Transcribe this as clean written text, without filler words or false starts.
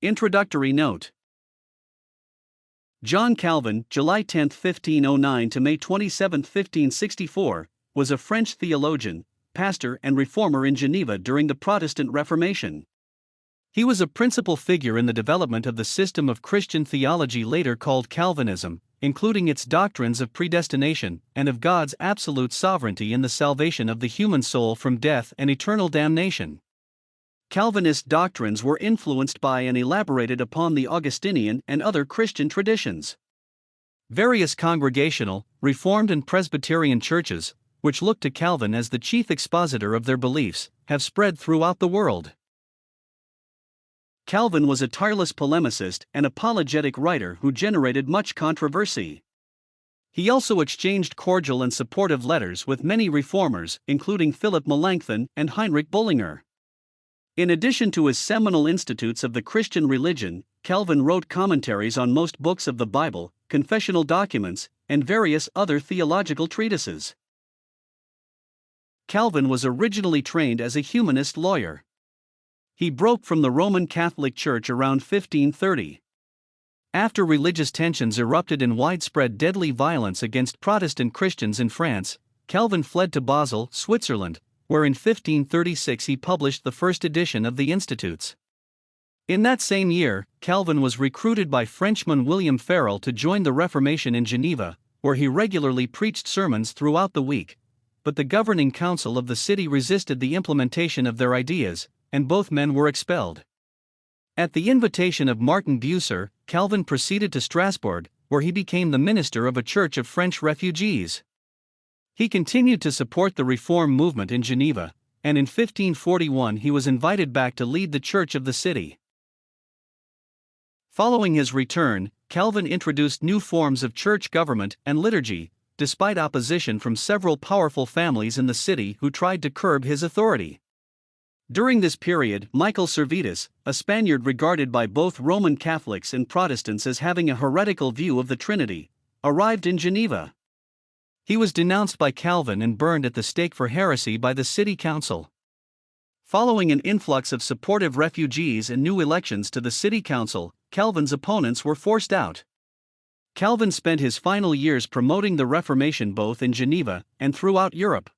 Introductory note. John Calvin, July 10, 1509 to May 27, 1564, was a French theologian, pastor and reformer in Geneva during the Protestant Reformation. He was a principal figure in the development of the system of Christian theology later called Calvinism, including its doctrines of predestination and of God's absolute sovereignty in the salvation of the human soul from death and eternal damnation. Calvinist doctrines were influenced by and elaborated upon the Augustinian and other Christian traditions. Various Congregational, Reformed and Presbyterian churches, which looked to Calvin as the chief expositor of their beliefs, have spread throughout the world. Calvin was a tireless polemicist and apologetic writer who generated much controversy. He also exchanged cordial and supportive letters with many reformers, including Philip Melanchthon and Heinrich Bullinger. In addition to his seminal Institutes of the Christian Religion, Calvin wrote commentaries on most books of the Bible, confessional documents, and various other theological treatises. Calvin was originally trained as a humanist lawyer. He broke from the Roman Catholic Church around 1530. After religious tensions erupted in widespread deadly violence against Protestant Christians in France, Calvin fled to Basel, Switzerland, where in 1536 he published the first edition of the Institutes. In that same year, Calvin was recruited by Frenchman William Farel to join the Reformation in Geneva, where he regularly preached sermons throughout the week, but the governing council of the city resisted the implementation of their ideas, and both men were expelled. At the invitation of Martin Bucer, Calvin proceeded to Strasbourg, where he became the minister of a church of French refugees. He continued to support the Reform movement in Geneva, and in 1541 he was invited back to lead the church of the city. Following his return, Calvin introduced new forms of church government and liturgy, despite opposition from several powerful families in the city who tried to curb his authority. During this period, Michael Servetus, a Spaniard regarded by both Roman Catholics and Protestants as having a heretical view of the Trinity, arrived in Geneva. He was denounced by Calvin and burned at the stake for heresy by the city council. Following an influx of supportive refugees and new elections to the city council, Calvin's opponents were forced out. Calvin spent his final years promoting the Reformation both in Geneva and throughout Europe.